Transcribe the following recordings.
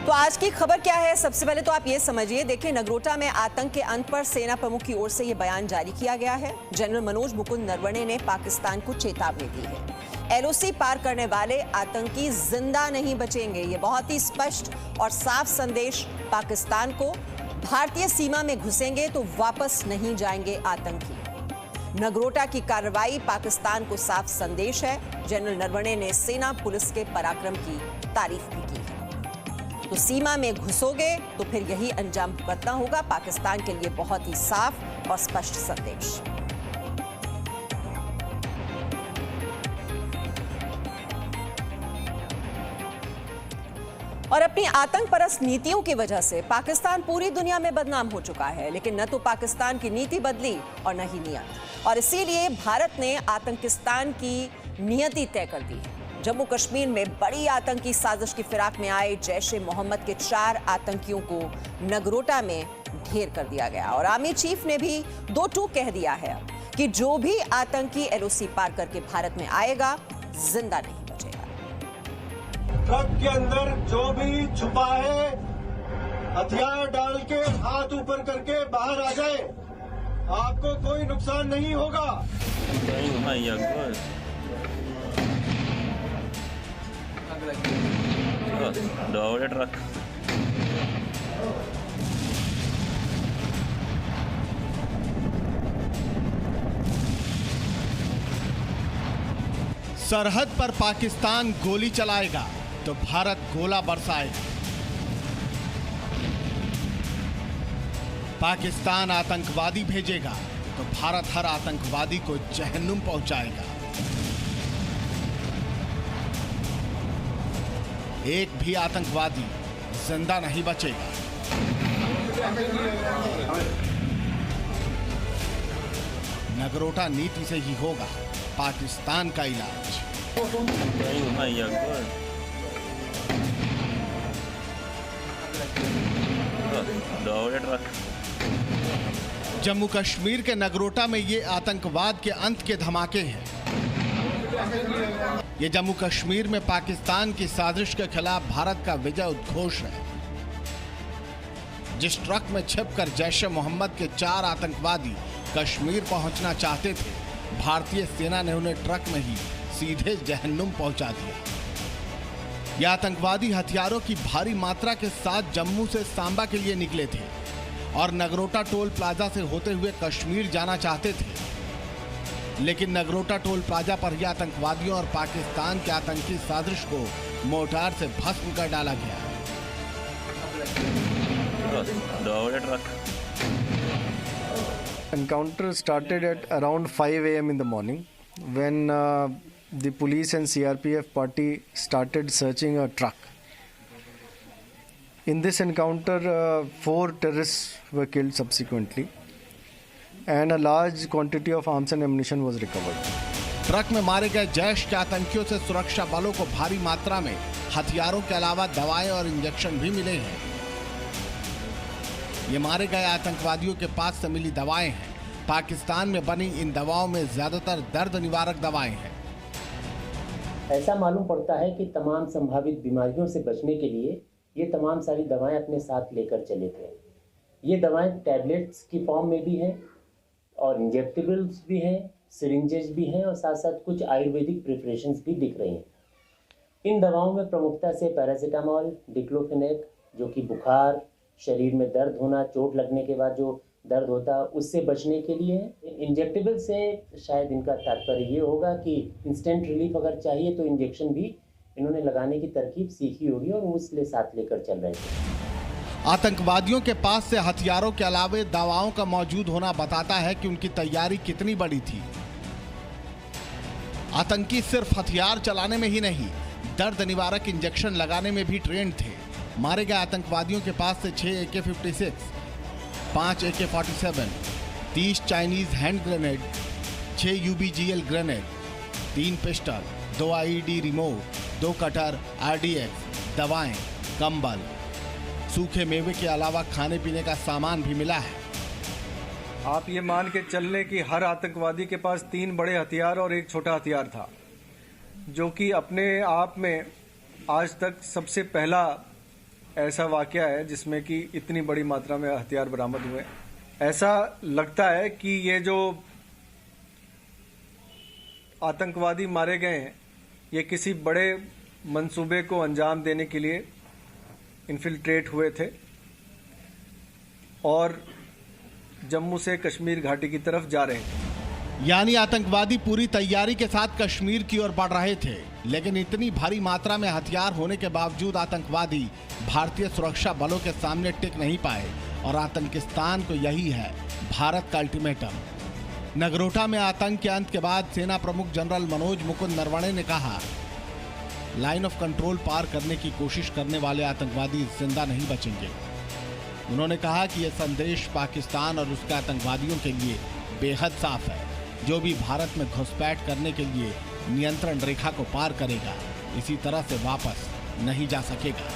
तो आज की खबर क्या है? सबसे पहले तो आप ये समझिए, देखिए नगरोटा में आतंक के अंत पर सेना प्रमुख की ओर से ये बयान जारी किया गया है। जनरल मनोज मुकुंद नरवणे ने पाकिस्तान को चेतावनी दी है। एलओसी पार करने वाले आतंकी जिंदा नहीं बचेंगे। ये बहुत ही स्पष्ट और साफ संदेश पाकिस्तान को। भारतीय सीमा में घुसेंगे तो वापस नहीं जाएंगे आतंकी। नगरोटा की कार्रवाई पाकिस्तान को साफ संदेश है। जनरल नरवणे ने सेना पुलिस के पराक्रम की तारीफ भी की है। तो सीमा में घुसोगे तो फिर यही अंजाम भुगतना होगा। पाकिस्तान के लिए बहुत ही साफ और स्पष्ट संदेश। और अपनी आतंक परस्त नीतियों की वजह से पाकिस्तान पूरी दुनिया में बदनाम हो चुका है, लेकिन न तो पाकिस्तान की नीति बदली और न ही नियत। और इसीलिए भारत ने आतंकिस्तान की नियति तय कर दी है। जम्मू कश्मीर में बड़ी आतंकी साजिश की फिराक में आए जैश-ए-मोहम्मद के 4 आतंकियों को नगरोटा में ढेर कर दिया गया। और आर्मी चीफ ने भी 2 टूक कह दिया है कि जो भी आतंकी एलओसी पार करके भारत में आएगा जिंदा नहीं बचेगा। ट्रक के अंदर जो भी छुपा है हथियार डाल के हाथ ऊपर करके बाहर आ जाए, आपको कोई नुकसान नहीं होगा। ट्रक सरहद पर पाकिस्तान गोली चलाएगा तो भारत गोला बरसाएगा। पाकिस्तान आतंकवादी भेजेगा तो भारत हर आतंकवादी को जहन्नुम पहुंचाएगा। एक भी आतंकवादी जिंदा नहीं बचेगा। नगरोटा नीति से ही होगा पाकिस्तान का इलाज। जम्मू कश्मीर के नगरोटा में ये आतंकवाद के अंत के धमाके हैं। ये जम्मू कश्मीर में पाकिस्तान की साजिश के खिलाफ भारत का विजय उद्घोष है। जिस ट्रक में छिपकर जैश-ए-मोहम्मद के 4 आतंकवादी कश्मीर पहुंचना चाहते थे, भारतीय सेना ने उन्हें ट्रक में ही सीधे जहन्नुम पहुंचा दिया। ये आतंकवादी हथियारों की भारी मात्रा के साथ जम्मू से सांबा के लिए निकले थे और नगरोटा टोल प्लाजा से होते हुए कश्मीर जाना चाहते थे, लेकिन नगरोटा टोल प्लाजा पर ही आतंकवादियों और पाकिस्तान के आतंकी साजिश को मोर्टार से भस्म कर डाला गया। Encounter started at around 5 a.m. in the morning when the police and CRPF party started searching a truck. In this encounter, 4 terrorists were killed subsequently, and a large quantity of arms and ammunition was recovered. Truck में मारे गए जैश के आतंकियों से सुरक्षा बलों को भारी मात्रा में हथियारों के अलावा दवाएं और इंजेक्शन भी मिले हैं। ये मारे गए आतंकवादियों के पास से मिली दवाएं हैं। पाकिस्तान में बनी इन दवाओं में ज्यादातर दर्द निवारक दवाएं हैं। ऐसा मालूम पड़ता है कि तमाम संभावित बीमारियों से बचने के लिए ये तमाम सारी दवाएं अपने साथ लेकर चले थे। ये दवाएं टैबलेट्स की फॉर्म में भी हैं और इंजेक्टेबल्स भी हैं, सिरिंजेस भी हैं और साथ साथ कुछ आयुर्वेदिक प्रिपरेशंस भी दिख रही हैं। इन दवाओं में प्रमुखता से पैरासीटामोल, डिक्लोफेनेक, जो कि बुखार, शरीर में दर्द होना, चोट लगने के बाद जो दर्द होता है उससे बचने के लिए। इंजेक्टेबल से शायद इनका तात्पर्य ये होगा कि इंस्टेंट रिलीफ अगर चाहिए तो इंजेक्शन भी इन्होंने लगाने की तरकीब सीखी होगी और वो इसलिए साथ लेकर चल रहे थे। आतंकवादियों के पास से हथियारों के अलावे दवाओं का मौजूद होना बताता है कि उनकी तैयारी कितनी बड़ी थी। आतंकी सिर्फ हथियार चलाने में ही नहीं, दर्द निवारक इंजेक्शन लगाने में भी ट्रेंड थे। मारे गए आतंकवादियों के पास से 6 AK-56, 5 AK-47, 30 Chinese hand grenade, 6 UBGL grenade, 3 pistol, 2 IED remote, 2 cutter RDX, दवाएं, कंबल, सूखे मेवे के अलावा खाने पीने का सामान भी मिला है। आप ये मान के चल लें कि हर आतंकवादी के पास 3 बड़े हथियार और 1 छोटा हथियार था, जो कि अपने आप में आज तक सबसे पहला ऐसा वाकया है जिसमें कि इतनी बड़ी मात्रा में हथियार बरामद हुए। ऐसा लगता है कि ये जो आतंकवादी मारे गए हैं ये किसी बड़े मंसूबे को अंजाम देने के लिए इन्फिल्ट्रेट हुए थे और जम्मू से कश्मीर घाटी की तरफ जा रहे थे। यानी आतंकवादी पूरी तैयारी के साथ कश्मीर की ओर बढ़ रहे थे, लेकिन इतनी भारी मात्रा में हथियार होने के बावजूद आतंकवादी भारतीय सुरक्षा बलों के सामने टिक नहीं पाए और आतंकिस्तान को यही है भारत का अल्टीमेटम। नगरोटा में आतंक के अंत के बाद सेना प्रमुख जनरल मनोज मुकुंद नरवणे ने कहा, लाइन ऑफ कंट्रोल पार करने की कोशिश करने वाले आतंकवादी जिंदा नहीं बचेंगे। उन्होंने कहा कि यह संदेश पाकिस्तान और उसके आतंकवादियों के लिए बेहद साफ है। जो भी भारत में घुसपैठ करने के लिए नियंत्रण रेखा को पार करेगा, इसी तरह से वापस नहीं जा सकेगा।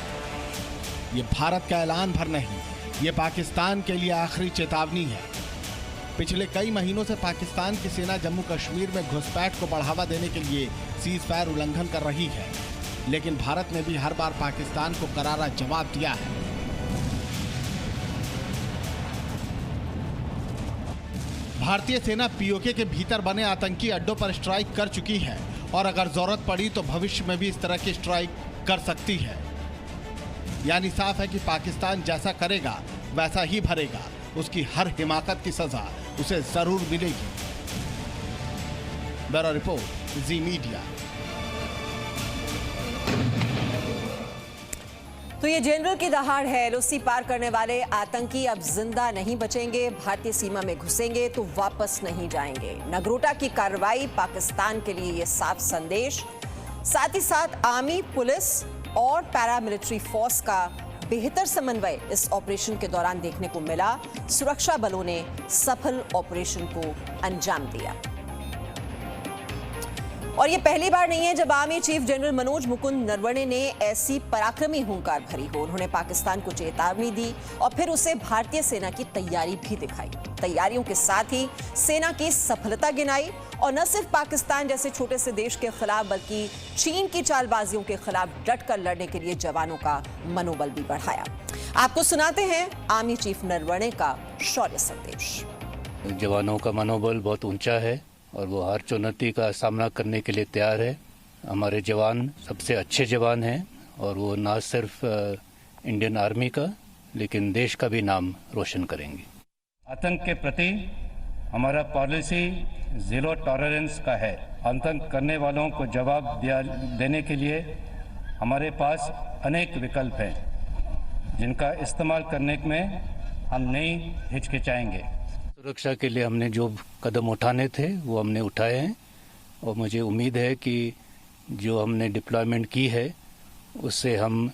ये भारत का ऐलान भर नहीं, ये पाकिस्तान के लिए आखिरी चेतावनी है। पिछले कई महीनों से पाकिस्तान की सेना जम्मू कश्मीर में घुसपैठ को बढ़ावा देने के लिए सीज फायर उल्लंघन कर रही है, लेकिन भारत ने भी हर बार पाकिस्तान को करारा जवाब दिया है। भारतीय सेना पीओके के भीतर बने आतंकी अड्डों पर स्ट्राइक कर चुकी है और अगर जरूरत पड़ी तो भविष्य में भी इस तरह की स्ट्राइक कर सकती है। यानी साफ है कि पाकिस्तान जैसा करेगा वैसा ही भरेगा, उसकी हर हिमाकत की सजा उसे जरूर मिलेगी। ब्यूरो रिपोर्ट, जी मीडिया। तो ये जनरल की दहाड़ है। एलओसी पार करने वाले आतंकी अब जिंदा नहीं बचेंगे, भारतीय सीमा में घुसेंगे तो वापस नहीं जाएंगे। नगरोटा की कार्रवाई पाकिस्तान के लिए ये साफ संदेश। साथ ही साथ आर्मी, पुलिस और पैरामिलिट्री फोर्स का बेहतर समन्वय इस ऑपरेशन के दौरान देखने को मिला। सुरक्षा बलों ने सफल ऑपरेशन को अंजाम दिया और ये पहली बार नहीं है जब army chief general Manoj Mukund Naravane ने ऐसी पराक्रमी हुंकार भरी हो। उन्होंने पाकिस्तान को चेतावनी दी और फिर उसे भारतीय सेना की तैयारी भी दिखाई। तैयारियों के साथ ही सेना की सफलता गिनाई और न सिर्फ पाकिस्तान जैसे छोटे से देश के खिलाफ बल्कि चीन की चालबाजियों के खिलाफ डटकर लड़ने के लिए जवानों का मनोबल भी बढ़ाया। आपको सुनाते हैं आर्मी चीफ नरवणे का शौर्य संदेश। जवानों का मनोबल बहुत ऊंचा है और वो हर चुनौती का सामना करने के लिए तैयार है। हमारे जवान सबसे अच्छे जवान हैं और वो ना सिर्फ इंडियन आर्मी का लेकिन देश का भी नाम रोशन करेंगे। आतंक के प्रति हमारा पॉलिसी जीरो टॉलरेंस का है। आतंक करने वालों को जवाब देने के लिए हमारे पास अनेक विकल्प हैं जिनका इस्तेमाल करने में हम नहीं हिचकिचाएंगे। सुरक्षा के लिए हमने जो कदम उठाने थे वो हमने उठाए हैं और मुझे उम्मीद है कि जो हमने डिप्लॉयमेंट की है उससे हम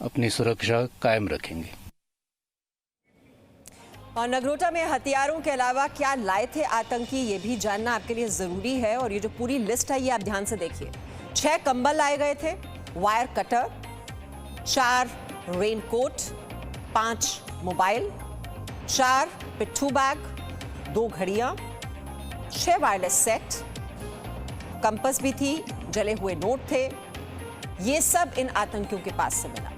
अपनी सुरक्षा कायम रखेंगे। और नगरोटा में हथियारों के अलावा क्या लाए थे आतंकी, ये भी जानना आपके लिए जरूरी है और ये जो पूरी लिस्ट है ये आप ध्यान से देखिए। 6 कंबल लाए गए थे, वायर कटर, 4 रेनकोट, 5 मोबाइल, 4 पिट्ठू बैग, 2 घड़ियां, 6 वायरलेस सेट, कंपास भी थी, जले हुए नोट थे। ये सब इन आतंकियों के पास से मिला।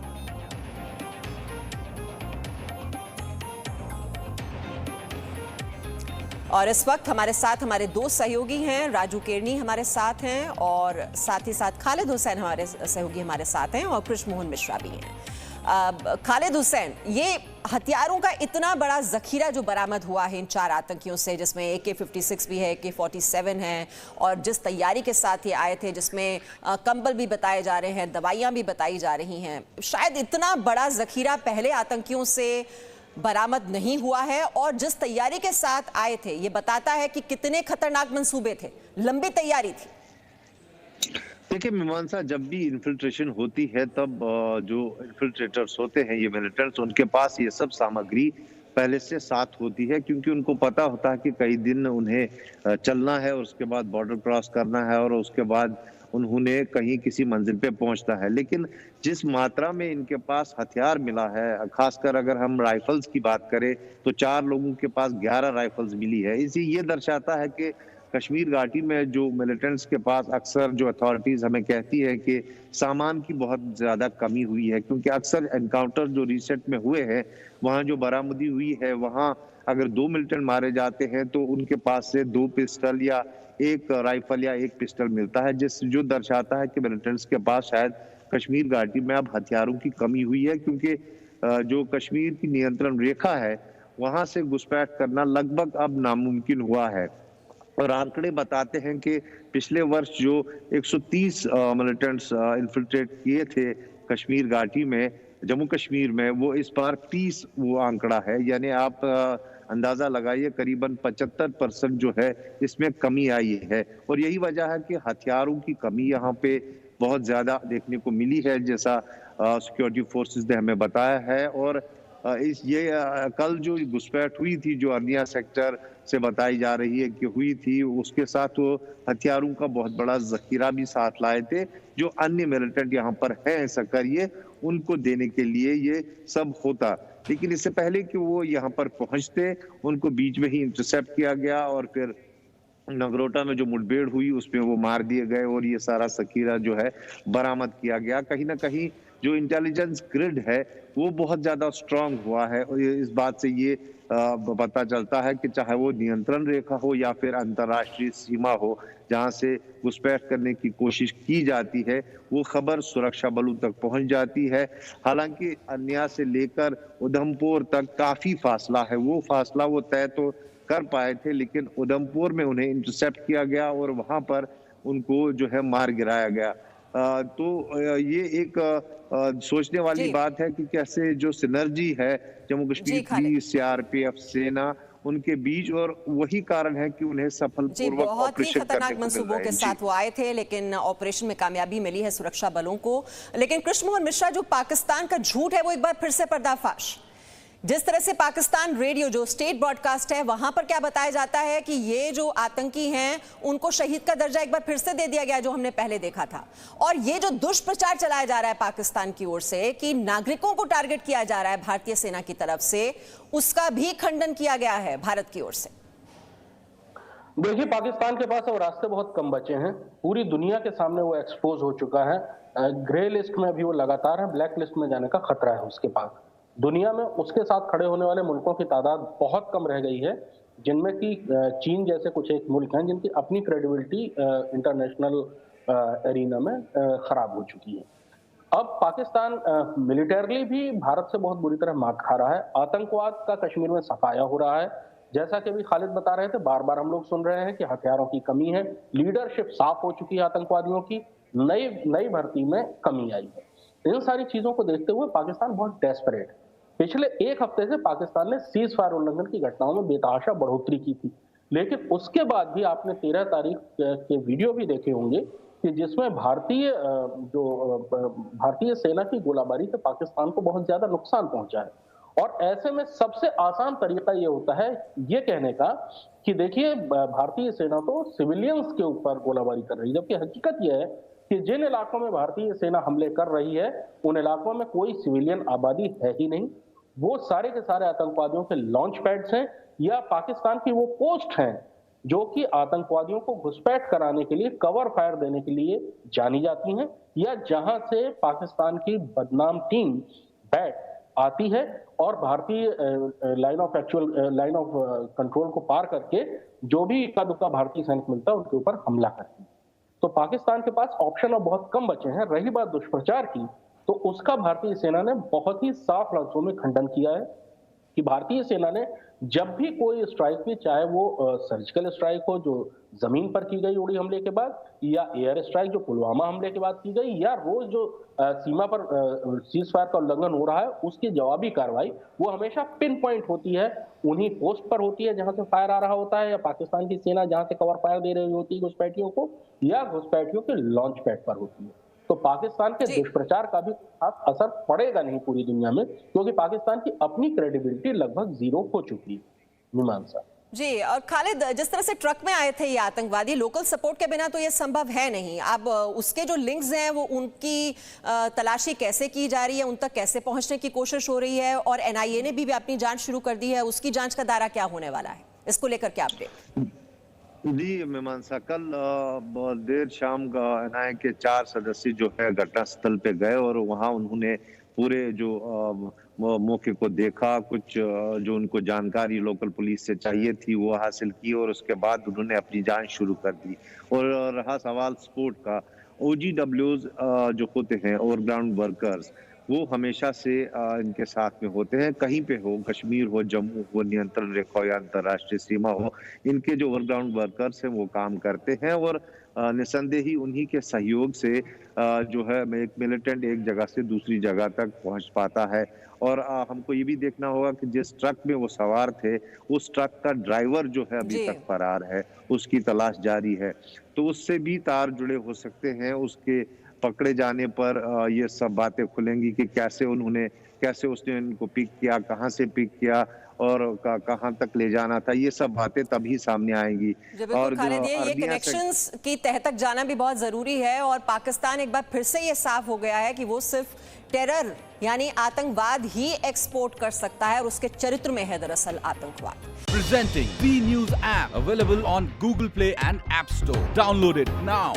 और इस वक्त हमारे साथ हमारे 2 सहयोगी हैं। राजू केरनी हमारे साथ हैं और साथ ही साथ खालिद हुसैन हमारे सहयोगी हमारे साथ हैं और कृष्ण मोहन मिश्रा भी हैं। खालिद हुसैन, ये हथियारों का इतना बड़ा जखीरा जो बरामद हुआ है इन 4 आतंकियों से, जिसमें AK-57 भी है, AK-47 है और जिस तैयारी के साथ ये आए थे जिसमें कंबल भी बताए जा रहे हैं, दवाइयां भी बताई जा रही हैं, शायद इतना बड़ा जखीरा पहले आतंकियों से बरामद नहीं हुआ है और जिस तैयारी के साथ आए थे ये बताता है कि कितने खतरनाक मंसूबे थे, लंबी तैयारी थी। देखिए मीमांसा, जब भी इन्फिल्ट्रेशन होती है तब जो इन्फिल्ट्रेटर्स होते हैं, ये मिलिटेंट्स, उनके पास ये सब सामग्री पहले से साथ होती है क्योंकि उनको पता होता है कि कई दिन उन्हें चलना है और उसके बाद बॉर्डर क्रॉस करना है और उसके बाद उन्होंने कहीं किसी मंजिल पे पहुंचना है। लेकिन जिस मात्रा में इनके पास हथियार मिला है, खासकर अगर हम राइफल्स की बात करें तो 4 लोगों के पास 11 राइफल्स मिली है। इसी ये दर्शाता है कि कश्मीर घाटी में जो मिलिटेंट्स के पास अक्सर जो अथॉरिटीज हमें कहती है कि सामान की बहुत ज्यादा कमी हुई है, क्योंकि अक्सर एनकाउंटर जो रिसेंट में हुए हैं वहां जो बरामदी हुई है, वहां अगर 2 मिलिटेंट मारे जाते हैं तो उनके पास से 2 पिस्टल या 1 राइफल या 1 पिस्टल मिलता है, जो दर्शाता है कि मिलिटेंट्स के पास शायद कश्मीर घाटी में अब हथियारों की कमी हुई है, क्योंकि जो कश्मीर की नियंत्रण रेखा है वहां से घुसपैठ करना लगभग अब नामुमकिन हुआ है। और आंकड़े बताते हैं कि पिछले वर्ष जो 130 मिलिटेंट्स इन्फिल्ट्रेट किए थे कश्मीर घाटी में, जम्मू कश्मीर में, वो इस बार 30 वो आंकड़ा है, यानी आप अंदाजा लगाइए करीबन 75% जो है इसमें कमी आई है। और यही वजह है कि हथियारों की कमी यहाँ पे बहुत ज्यादा देखने को मिली है, जैसा सिक्योरिटी फोर्सेस ने हमें बताया है। और कल जो घुसपैठ हुई थी, जो अर्निया सेक्टर से बताई जा रही है कि हुई थी, उसके साथ वो हथियारों का बहुत बड़ा जखीरा भी साथ लाए थे, जो अन्य मिलिटेंट यहाँ पर हैं सकरिये, उनको देने के लिए ये सब होता। लेकिन इससे पहले कि वो यहाँ पर पहुंचते, उनको बीच में ही इंटरसेप्ट किया गया और फिर नगरोटा में जो मुठभेड़ हुई उसमें वो मार दिए गए और ये सारा जखीरा जो है बरामद किया गया। कहीं ना कहीं जो इंटेलिजेंस ग्रिड है वो बहुत ज्यादा स्ट्रांग हुआ है, और इस बात से ये पता चलता है कि चाहे वो नियंत्रण रेखा हो या फिर अंतर्राष्ट्रीय सीमा हो, जहां से घुसपैठ करने की कोशिश की जाती है, वो खबर सुरक्षा बलों तक पहुंच जाती है। हालांकि अन्या से लेकर उधमपुर तक काफी फासला है, वो फासला वो तय तो कर पाए थे, लेकिन उधमपुर में उन्हें इंटरसेप्ट किया गया और वहां पर उनको जो है मार गिराया गया। तो ये एक सोचने वाली बात है कि कैसे जो सिनर्जी है जम्मू कश्मीर पुलिस, सीआरपीएफ, सेना, उनके बीच, और वही कारण है कि उन्हें सफलपूर्वक बहुत ही खतरनाक मंसूबों के साथ वो आए थे, लेकिन ऑपरेशन में कामयाबी मिली है सुरक्षा बलों को। लेकिन कृष्ण मोहन मिश्रा, जो पाकिस्तान का झूठ है वो एक बार फिर से पर्दाफाश। जिस तरह से पाकिस्तान रेडियो, जो स्टेट ब्रॉडकास्ट है, वहां पर क्या बताया जाता है कि ये जो आतंकी हैं उनको शहीद का दर्जा एक बार फिर से दे दिया गया, जो हमने पहले देखा था। और ये जो दुष्प्रचार चलाया जा रहा है पाकिस्तान की ओर से कि नागरिकों को टारगेट किया जा रहा है भारतीय सेना की तरफ से, उसका भी खंडन किया गया है भारत की ओर से। देखिए, पाकिस्तान के पास अब रास्ते बहुत कम बचे हैं। पूरी दुनिया के सामने वो एक्सपोज हो चुका है। ग्रे लिस्ट में अभी वो लगातार है, ब्लैक लिस्ट में जाने का खतरा है उसके पास। दुनिया में उसके साथ खड़े होने वाले मुल्कों की तादाद बहुत कम रह गई है, जिनमें कि चीन जैसे कुछ एक मुल्क हैं जिनकी अपनी क्रेडिबिलिटी इंटरनेशनल एरिना में खराब हो चुकी है। अब पाकिस्तान मिलिटरली भी भारत से बहुत बुरी तरह मात खा रहा है। आतंकवाद का कश्मीर में सफाया हो रहा है, जैसा कि अभी खालिद बता रहे थे, बार बार हम लोग सुन रहे हैं कि हथियारों की कमी है, लीडरशिप साफ हो चुकी है आतंकवादियों की, नई भर्ती में कमी आई है। इन सारी चीजों को देखते हुए पाकिस्तान बहुत डेस्परेट है। पिछले एक हफ्ते से पाकिस्तान ने सीज फायर उल्लंघन की घटनाओं में बेतहाशा बढ़ोतरी की थी, लेकिन उसके बाद भी आपने 13 तारीख के वीडियो भी देखे होंगे कि जिसमें भारतीय सेना की गोलाबारी से पाकिस्तान को बहुत ज्यादा नुकसान पहुंचा है। और ऐसे में सबसे आसान तरीका ये होता है ये कहने का कि देखिए, भारतीय सेना तो सिविलियंस के ऊपर गोलाबारी कर रही है, जबकि हकीकत यह है कि जिन इलाकों में भारतीय सेना हमले कर रही है उन इलाकों में कोई सिविलियन आबादी है ही नहीं। वो सारे के सारे आतंकवादियों के लॉन्च पैड्स हैं या पाकिस्तान की वो पोस्ट हैं जो कि आतंकवादियों को घुसपैठ कराने के लिए, कवर फायर देने के लिए जानी जाती हैं, या जहां से पाकिस्तान की बदनाम टीम बैट आती है और भारतीय लाइन ऑफ कंट्रोल को पार करके जो भी इक्का दुक्का भारतीय सैनिक मिलता है उनके ऊपर हमला करती है। तो पाकिस्तान के पास ऑप्शन अब बहुत कम बचे हैं। रही बात दुष्प्रचार की, तो उसका भारतीय सेना ने बहुत ही साफ लफ्जों में खंडन किया है कि भारतीय सेना ने जब भी कोई स्ट्राइक की, चाहे वो सर्जिकल स्ट्राइक हो जो जमीन पर की गई उड़ी हमले के बाद, या एयर स्ट्राइक जो पुलवामा हमले के बाद की गई, या रोज जो सीमा पर सीज फायर का उल्लंघन हो रहा है उसकी जवाबी कार्रवाई, वो हमेशा पिन पॉइंट होती है, उन्हीं पोस्ट पर होती है जहां से फायर आ रहा होता है, या पाकिस्तान की सेना जहां से कवर फायर दे रही होती है घुसपैठियों को, या घुसपैठियों के लॉन्च पैड पर होती है। तो पाकिस्तान के दुष्प्रचार का भी खास असर पड़ेगा नहीं पूरी दुनिया में, क्योंकि पाकिस्तान की अपनी क्रेडिबिलिटी लगभग जीरो हो चुकी है। मीमांसा जी, और खालिद, जिस तरह से ट्रक में आए थे ये आतंकवादी, लोकल सपोर्ट के बिना तो ये संभव है नहीं। अब उसके जो लिंक्स हैं वो उनकी तलाशी कैसे की जा रही है, उन तक कैसे पहुंचने की कोशिश हो रही है, और एनआईए ने भी अपनी जांच शुरू कर दी है, उसकी जांच का दायरा क्या होने वाला है, इसको लेकर क्या अपडेट? जी मीमांसा, कल देर शाम एनआईए के 4 सदस्य जो है घटनास्थल पे गए और वहां उन्होंने पूरे जो मौके को देखा, कुछ जो उनको जानकारी लोकल पुलिस से चाहिए थी वो हासिल की और उसके बाद उन्होंने अपनी जांच शुरू कर दी। और रहा सवाल स्पोर्ट का, OGWs जो होते हैं ओवरग्राउंड वर्कर्स, वो हमेशा से इनके साथ में होते हैं, कहीं पे हो, कश्मीर हो, जम्मू हो, नियंत्रण रेखा हो या अंतर्राष्ट्रीय सीमा हो, इनके जो ओवरग्राउंड वर्कर्स हैं वो काम करते हैं और निसंदेह ही उन्हीं के सहयोग से जो है एक मिलिटेंट एक जगह से दूसरी जगह तक पहुंच पाता है। और हमको ये भी देखना होगा कि जिस ट्रक में वो सवार थे, उस ट्रक का ड्राइवर जो है अभी तक फरार है, उसकी तलाश जारी है। तो उससे भी तार जुड़े हो सकते हैं। उसके पकड़े जाने पर ये सब बातें खुलेंगी कि कैसे उसने इनको पिक किया, कहां से पिक किया और कहां तक ले जाना था, ये सब बातें तभी सामने आएंगी। और ये कनेक्शंस की तह तक जाना भी बहुत जरूरी है और पाकिस्तान एक बार फिर से ये साफ हो गया है कि वो सिर्फ टेरर यानी आतंकवाद ही एक्सपोर्ट कर सकता है और उसके चरित्र में है दरअसल आतंकवाद। Presenting B News app available on Google Play and App Store. Download it now.